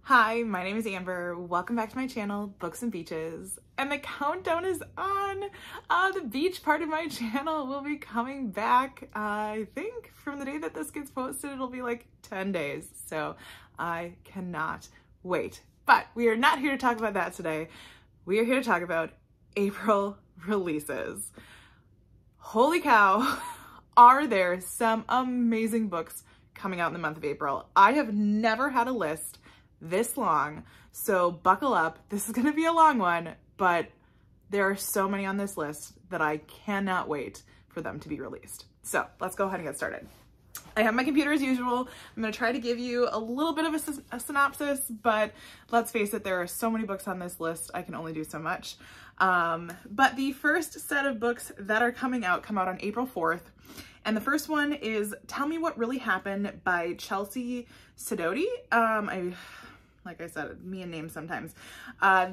Hi, my name is Amber. Welcome back to my channel, Books and Beaches. And the countdown is on. The beach part of my channel will be coming back, I think from the day that this gets posted, it'll be like 10 days. So I cannot wait. But we are not here to talk about that today. We are here to talk about April releases. Holy cow, are there some amazing books coming out in the month of April. I have never had a list this long, so buckle up. This is gonna be a long one, but there are so many on this list that I cannot wait for them to be released. So let's go ahead and get started. I have my computer as usual. I'm gonna try to give you a little bit of a synopsis, but let's face it, there are so many books on this list, I can only do so much. But the first set of books that are coming out come out on April 4th. And the first one is Tell Me What Really Happened by Chelsea Sidoti. Like I said, me and names sometimes.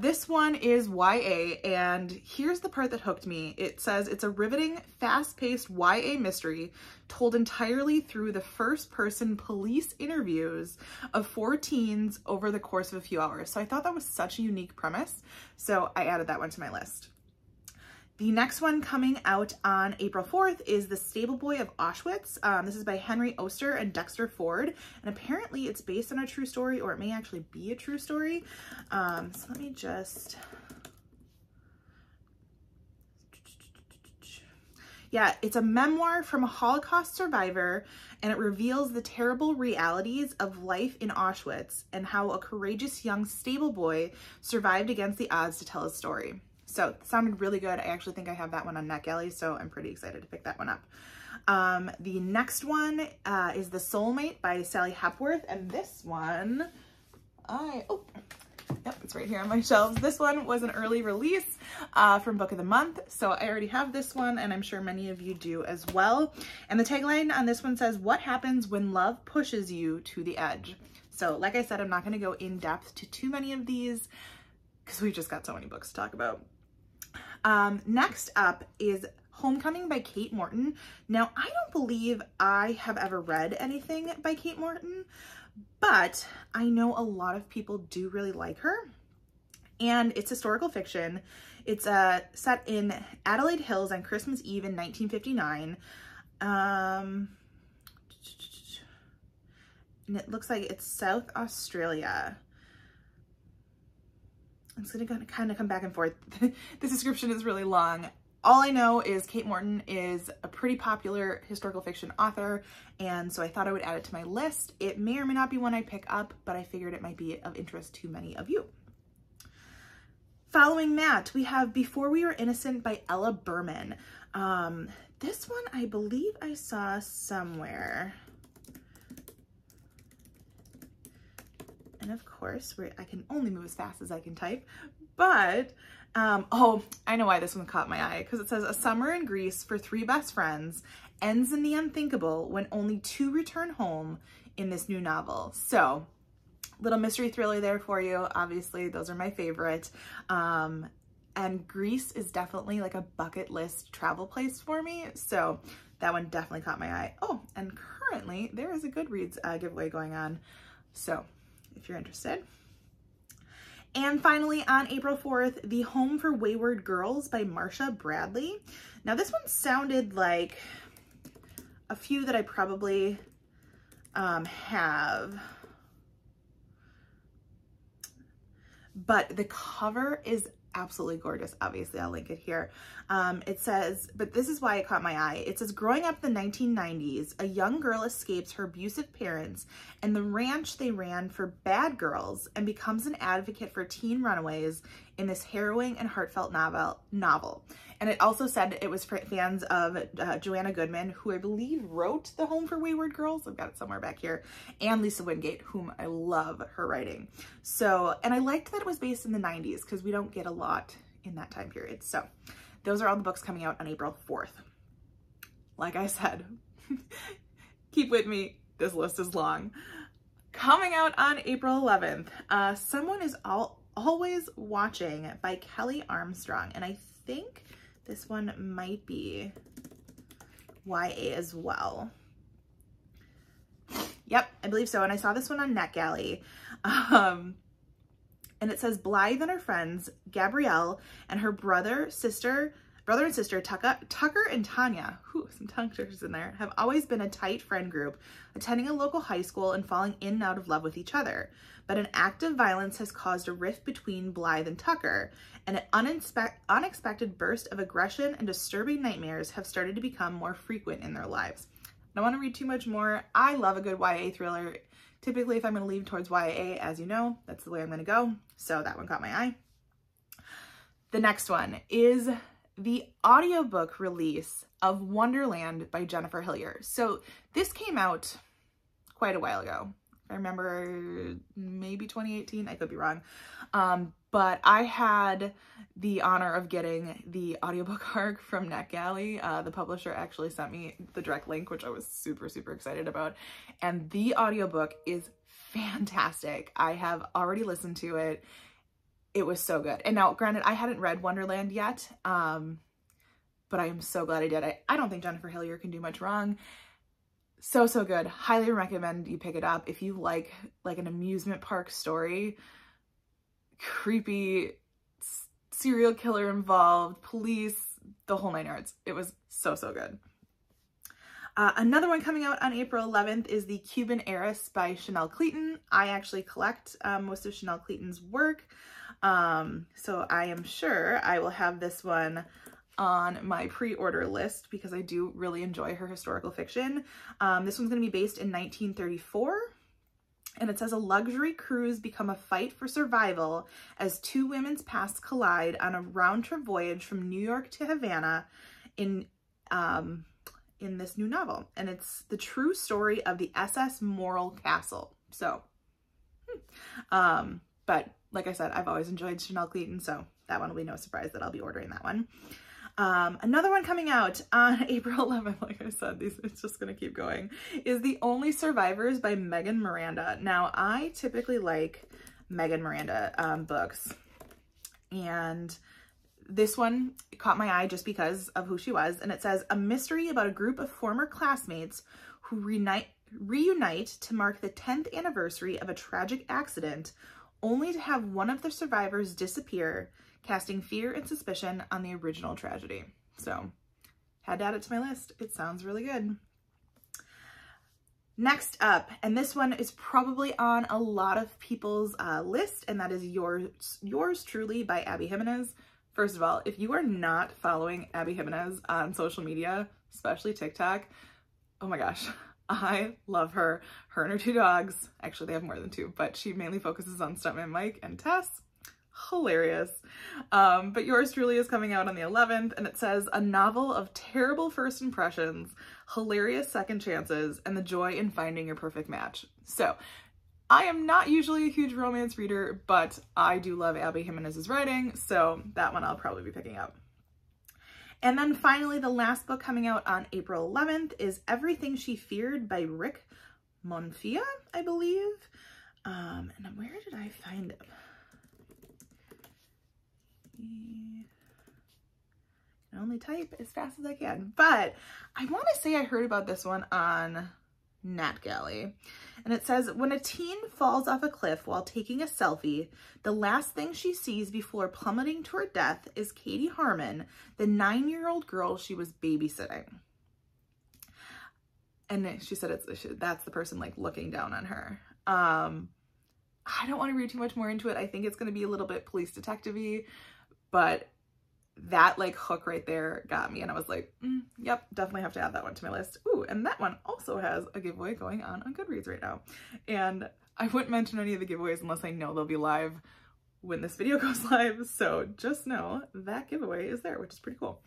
This one is YA, and here's the part that hooked me. It says it's a riveting, fast-paced YA mystery told entirely through the first-person police interviews of 4 teens over the course of a few hours. So I thought that was such a unique premise, so I added that one to my list. The next one coming out on April 4th is The Stable Boy of Auschwitz. This is by Henry Oster and Dexter Ford, and apparently it's based on a true story, or it may actually be a true story. So let me just... Yeah, it's a memoir from a Holocaust survivor, and it reveals the terrible realities of life in Auschwitz and how a courageous young stable boy survived against the odds to tell his story. So it sounded really good. I actually think I have that one on NetGalley, so I'm pretty excited to pick that one up. The next one is The Soulmate by Sally Hepworth, and this one, yep, it's right here on my shelves. This one was an early release from Book of the Month, so I already have this one, and I'm sure many of you do as well. And the tagline on this one says, "What happens when love pushes you to the edge?" So like I said, I'm not going to go in depth to too many of these because we've just got so many books to talk about. Next up is Homecoming by Kate Morton. Now, I don't believe I have ever read anything by Kate Morton, but I know a lot of people do really like her. And it's historical fiction. It's set in Adelaide Hills on Christmas Eve in 1959. And it looks like it's South Australia. It's going to kind of come back and forth. The description is really long. All I know is Kate Morton is a pretty popular historical fiction author, and so I thought I would add it to my list. It may or may not be one I pick up, but I figured it might be of interest to many of you. Following that, we have Before We Were Innocent by Ella Berman. This one I believe I saw somewhere. And of course, I can only move as fast as I can type, but, oh, I know why this one caught my eye, because it says, a summer in Greece for 3 best friends ends in the unthinkable when only 2 return home in this new novel. So, little mystery thriller there for you. Obviously, those are my favorite. And Greece is definitely like a bucket list travel place for me, so that one definitely caught my eye. Oh, and currently, there is a Goodreads giveaway going on, so if you're interested. And finally, on April 4th, The Home for Wayward Girls by Marcia Bradley. Now, this one sounded like a few that I probably have, but the cover is absolutely gorgeous. Obviously, I'll link it here. It says, but this is why it caught my eye. It says, growing up in the 1990s, a young girl escapes her abusive parents and the ranch they ran for bad girls and becomes an advocate for teen runaways in this harrowing and heartfelt novel. And it also said it was for fans of Joanna Goodman, who I believe wrote The Home for Wayward Girls. I've got it somewhere back here. And Lisa Wingate, whom I love her writing. So, and I liked that it was based in the 90s because we don't get a lot in that time period. So those are all the books coming out on April 4th. Like I said, keep with me. This list is long. Coming out on April 11th, Someone is Always Watching by Kelly Armstrong. And I think this one might be YA as well. Yep, I believe so. And I saw this one on NetGalley. And it says, Blythe and her friends, Gabrielle, and her brother and sister, Tucker and Tanya, some tongue twisters in there, have always been a tight friend group, attending a local high school and falling in and out of love with each other. But an act of violence has caused a rift between Blythe and Tucker, and an unexpected burst of aggression and disturbing nightmares have started to become more frequent in their lives. I don't want to read too much more. I love a good YA thriller. Typically, if I'm going to lean towards YA, as you know, that's the way I'm going to go. So that one caught my eye. The next one is the audiobook release of Wonderland by Jennifer Hillier. So this came out quite a while ago. I remember maybe 2018, I could be wrong. But I had the honor of getting the audiobook arc from NetGalley. The publisher actually sent me the direct link, which I was super, super excited about. And the audiobook is fantastic. I have already listened to it. It was so good. And now, granted, I hadn't read Wonderland yet, but I am so glad I did. I don't think Jennifer Hillier can do much wrong. So, so good. Highly recommend you pick it up. If you like an amusement park story, creepy, serial killer involved, police, the whole 9 yards. It was so, so good. Another one coming out on April 11th is the Cuban Heiress by Chanel Cleeton. I actually collect most of Chanel Cleeton's work. So I am sure I will have this one on my pre-order list because I do really enjoy her historical fiction. This one's going to be based in 1934, and it says a luxury cruise become a fight for survival as 2 women's pasts collide on a round-trip voyage from New York to Havana in this new novel. And it's the true story of the SS Morrill Castle. So, but like I said, I've always enjoyed Chanel Cleeton, so that one will be no surprise that I'll be ordering that one. Another one coming out on April 11th, like I said, it's just going to keep going, is The Only Survivors by Megan Miranda. Now, I typically like Megan Miranda books, and this one caught my eye just because of who she was, and it says, a mystery about a group of former classmates who reunite to mark the 10th anniversary of a tragic accident, only to have one of the survivors disappear, casting fear and suspicion on the original tragedy. So, had to add it to my list. It sounds really good. Next up, and this one is probably on a lot of people's list, and that is Yours Truly by Abby Jimenez. First of all, if you are not following Abby Jimenez on social media, especially TikTok, oh my gosh, I love her. Her and her 2 dogs. Actually, they have more than 2, but she mainly focuses on Stuntman Mike and Tess. Hilarious. But Yours Truly is coming out on the 11th, and it says a novel of terrible first impressions, hilarious second chances, and the joy in finding your perfect match. So, I am not usually a huge romance reader, but I do love Abby Jimenez's writing, so that one I'll probably be picking up. And then finally, the last book coming out on April 11th is Everything She Feared by Rick Monfia, I believe. And where did I find it? I can only type as fast as I can, but I want to say I heard about this one on NetGalley, and it says, when a teen falls off a cliff while taking a selfie, the last thing she sees before plummeting to her death is Katie Harmon, the 9-year-old girl she was babysitting. And she said that's the person like looking down on her. I don't want to read too much more into it. I think it's going to be a little bit police detective-y, but that like hook right there got me, and I was like, yep, definitely have to add that one to my list. Ooh, and that one also has a giveaway going on Goodreads right now. And I wouldn't mention any of the giveaways unless I know they'll be live when this video goes live. So just know that giveaway is there, which is pretty cool.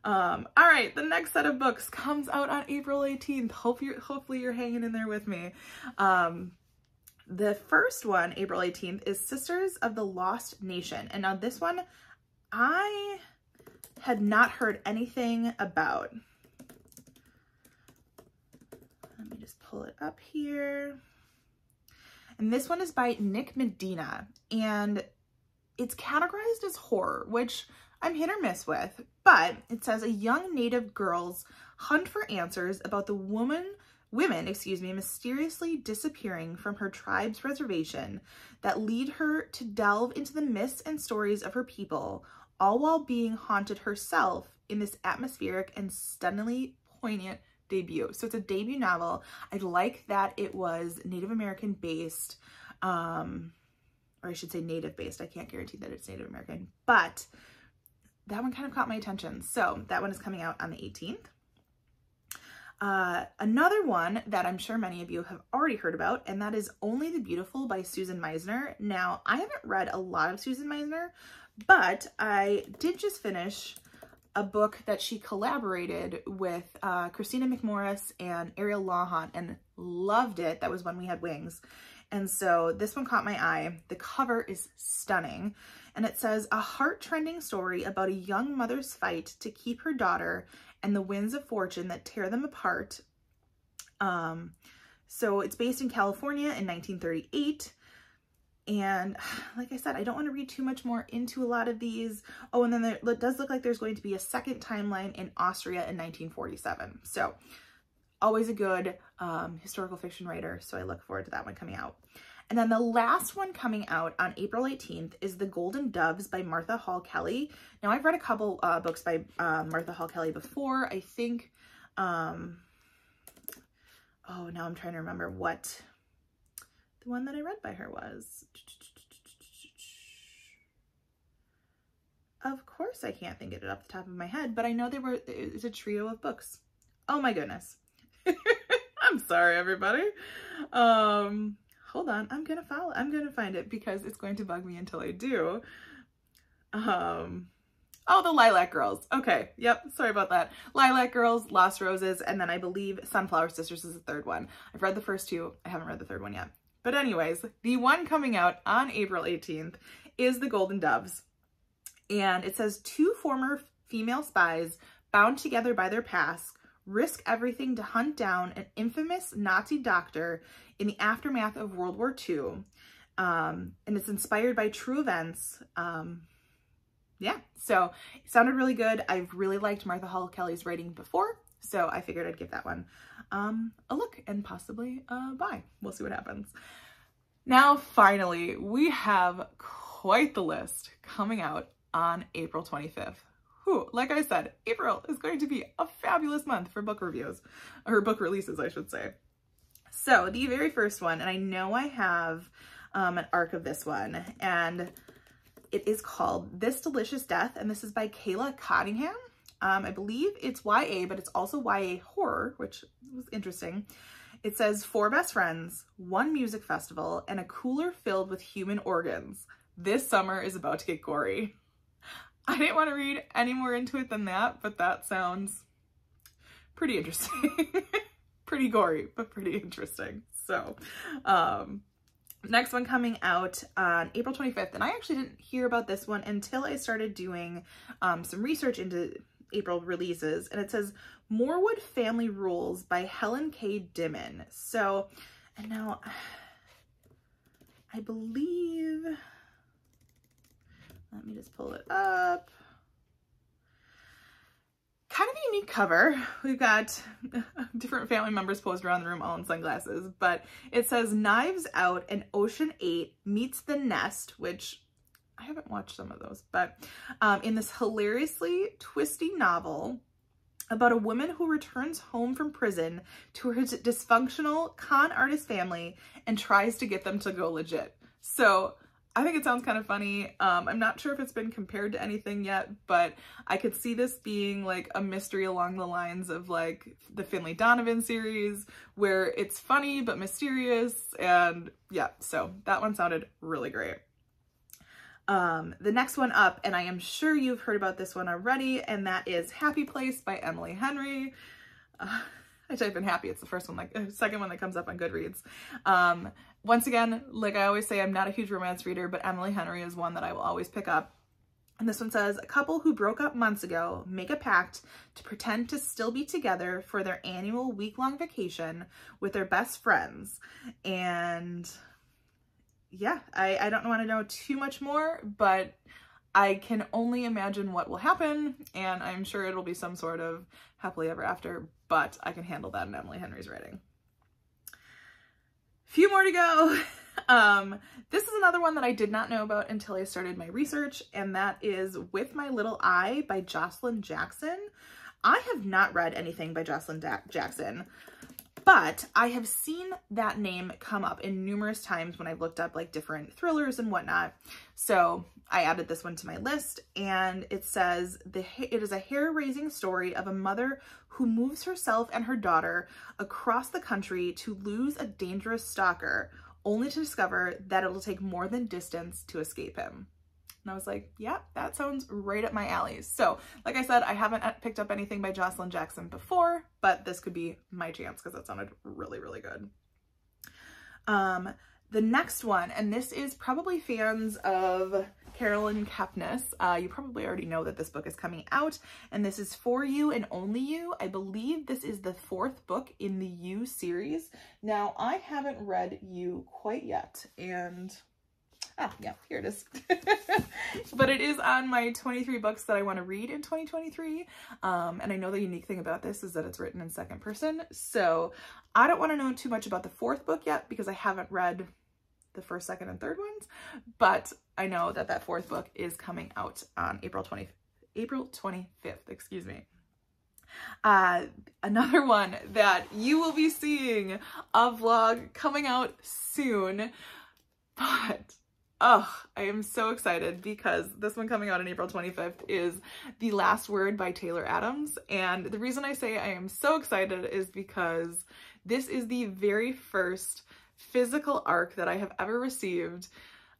All right, the next set of books comes out on April 18th. Hopefully you're hanging in there with me. The first one, April 18th, is Sisters of the Lost Nation. And now this one, I had not heard anything about. Let me just pull it up here. And this one is by Nick Medina, and it's categorized as horror, which I'm hit or miss with, but it says a young Native girl's hunt for answers about the woman women, mysteriously disappearing from her tribe's reservation that lead her to delve into the myths and stories of her people, all while being haunted herself in this atmospheric and stunningly poignant debut. So it's a debut novel. I like that it was Native American based, or I should say native based. I can't guarantee that it's Native American, but that one kind of caught my attention. So that one is coming out on the 18th. Another one that I'm sure many of you have already heard about, and that is Only the Beautiful by Susan Meisner. Now, I haven't read a lot of Susan Meisner, but I did just finish a book that she collaborated with Christina McMorris and Ariel Lawhon, and loved it. That was When We Had Wings. And so this one caught my eye. The cover is stunning, and it says, a heart-trending story about a young mother's fight to keep her daughter and the winds of fortune that tear them apart. So it's based in California in 1938. And like I said, I don't want to read too much more into a lot of these. Oh, and then it does look like there's going to be a second timeline in Austria in 1947. So always a good historical fiction writer. So I look forward to that one coming out. And then the last one coming out on April 18th is The Golden Doves by Martha Hall Kelly. Now, I've read a couple books by Martha Hall Kelly before. I think, oh, now I'm trying to remember what the one that I read by her was. Of course, I can't think of it off the top of my head, but I know it was a trio of books. Oh my goodness. I'm sorry, everybody. Hold on, I'm gonna find it because it's going to bug me until I do. Oh, the Lilac Girls. Okay, yep, sorry about that. Lilac Girls, Lost Roses, and then I believe Sunflower Sisters is the third one. I've read the first two, I haven't read the third one yet. But anyways, the one coming out on April 18th is The Golden Doves. And it says, two former female spies bound together by their past risk everything to hunt down an infamous Nazi doctor in the aftermath of World War II. And it's inspired by true events. Yeah, so it sounded really good. I've really liked Martha Hall Kelly's writing before, so I figured I'd give that one a look and possibly a buy. We'll see what happens. Now, finally, we have quite the list coming out on April 25th. Whew, like I said, April is going to be a fabulous month for book reviews, or book releases, I should say. So the very first one, and I know I have an arc of this one, and it is called This Delicious Death, and this is by Kayla Cottingham. I believe it's YA, but it's also YA horror, which was interesting. It says, 4 best friends, 1 music festival, and a cooler filled with human organs. This summer is about to get gory. I didn't want to read any more into it than that, but that sounds pretty interesting. Pretty gory, but pretty interesting. So, next one coming out on April 25th, and I actually didn't hear about this one until I started doing some research into April releases, and it says Morewood Family Rules by Helen K. Dimon. So, and now I believe, let me just pull it up. Kind of a unique cover. We've got different family members posed around the room all in sunglasses, but it says Knives Out and Ocean 8 meets The Nest, which I haven't watched some of those, but in this hilariously twisty novel about a woman who returns home from prison to her dysfunctional con artist family and tries to get them to go legit. So I think it sounds kind of funny. I'm not sure if it's been compared to anything yet, but I could see this being like a mystery along the lines of like the Finlay Donovan series, where it's funny but mysterious, and yeah, so that one sounded really great. The next one up, and I am sure you've heard about this one already, and that is Happy Place by Emily Henry. I type in happy, it's the first one, like second one that comes up on Goodreads. Once again, like I always say, I'm not a huge romance reader, but Emily Henry is one that I will always pick up. And this one says, a couple who broke up months ago make a pact to pretend to still be together for their annual week-long vacation with their best friends. And yeah, I don't want to know too much more, but I can only imagine what will happen, and I'm sure it'll be some sort of happily ever after, but I can handle that in Emily Henry's writing. Few more to go. This is another one that I did not know about until I started my research, and that is With My Little Eye by Jocelyn Jackson. I have not read anything by Jocelyn Jackson, but I have seen that name come up in numerous times when I've looked up like different thrillers and whatnot. So I added this one to my list, and it says it is a hair-raising story of a mother who moves herself and her daughter across the country to lose a dangerous stalker, only to discover that it'll take more than distance to escape him. And I was like, yeah, that sounds right up my alley. So like I said, I haven't picked up anything by Jocelyn Jackson before, but this could be my chance because that sounded really, really good. The next one, and this is probably fans of Carolyn Kepnes. You probably already know that this book is coming out, and this is For You and Only You. I believe this is the 4th book in the You series. Now, I haven't read You quite yet, and yeah, here it is. But it is on my 23 books that I want to read in 2023. And I know the unique thing about this is that it's written in 2nd person. So I don't want to know too much about the 4th book yet because I haven't read the 1st, 2nd, and 3rd ones. But I know that that 4th book is coming out on April 25th, excuse me. Another one that you will be seeing a vlog coming out soon, but oh, I am so excited because this one coming out on April 25th is The Last Word by Taylor Adams. And the reason I say I am so excited is because this is the very first physical ARC that I have ever received,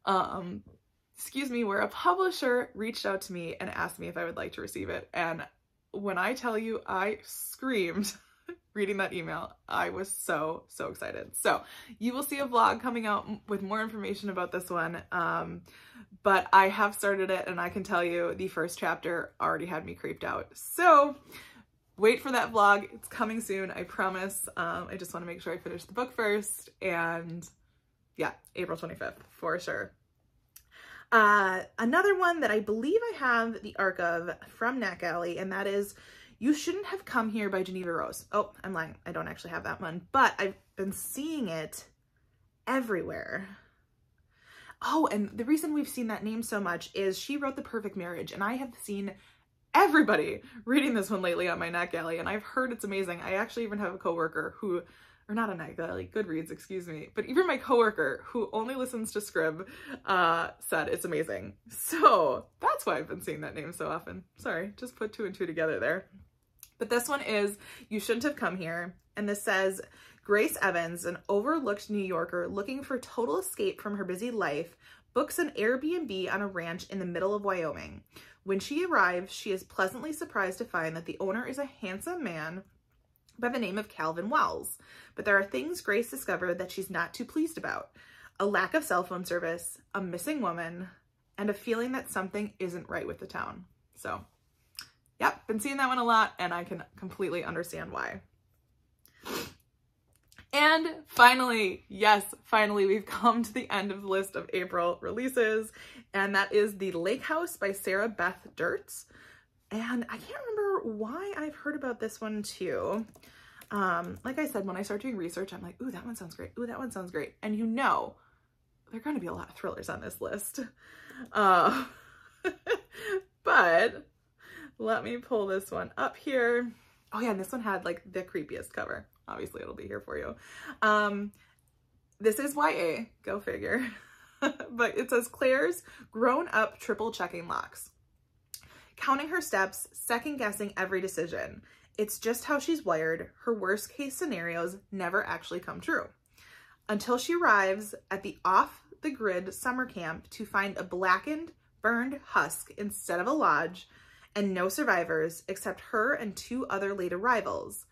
where a publisher reached out to me and asked me if I would like to receive it. And when I tell you I screamed reading that email, I was so excited. So you will see a vlog coming out with more information about this one. But I have started it, and I can tell you the first chapter already had me creeped out. So wait for that vlog. It's coming soon, I promise. I just want to make sure I finish the book first, and yeah, April 25th for sure. Another one that I believe I have the ARC of from NetGalley, and that is You Shouldn't Have Come Here by Geneva Rose. Oh, I'm lying. I don't actually have that one, but I've been seeing it everywhere. Oh, and the reason we've seen that name so much is she wrote The Perfect Marriage, and I have seen everybody reading this one lately on my NetGalley, and I've heard it's amazing. I actually even have a coworker who, or not a NetGalley, Goodreads, excuse me, but even my coworker who only listens to Scribd said it's amazing. So that's why I've been seeing that name so often. Sorry, just put 2 and 2 together there. But this one is You Shouldn't Have Come Here, and this says, Grace Evans, an overlooked New Yorker looking for total escape from her busy life, books an Airbnb on a ranch in the middle of Wyoming. When she arrives, she is pleasantly surprised to find that the owner is a handsome man by the name of Calvin Wells. But there are things Grace discovered that she's not too pleased about. A lack of cell phone service, a missing woman, and a feeling that something isn't right with the town. So, yep, been seeing that one a lot, and I can completely understand why. And finally, yes, finally, we've come to the end of the list of April releases, and that is The Lake House by Sarah Beth Dirts. And I can't remember why I've heard about this one too. Like I said, when I start doing research, I'm like, ooh, that one sounds great. Ooh, that one sounds great. And you know, there are going to be a lot of thrillers on this list. But let me pull this one up here. Oh yeah, and this one had like the creepiest cover. Obviously, it'll be here for you. This is YA, go figure. But it says Claire's grown-up triple-checking locks. Counting her steps, second-guessing every decision. It's just how she's wired. Her worst-case scenarios never actually come true. Until she arrives at the off-the-grid summer camp to find a blackened, burned husk instead of a lodge, and no survivors except her and 2 other late arrivals.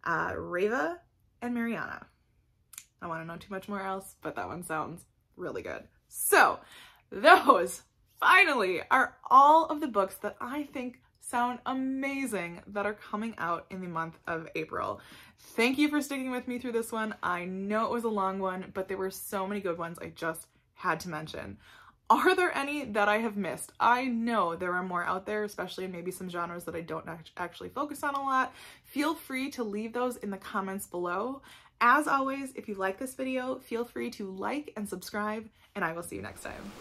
Reva and Mariana. I want to know too much more else, but that one sounds really good. So those finally are all of the books that I think sound amazing that are coming out in the month of April. Thank you for sticking with me through this one. I know it was a long one, but there were so many good ones I just had to mention. Are there any that I have missed? I know there are more out there, especially in maybe some genres that I don't actually focus on a lot. Feel free to leave those in the comments below, As always, if you like this video, feel free to like and subscribe, and I will see you next time.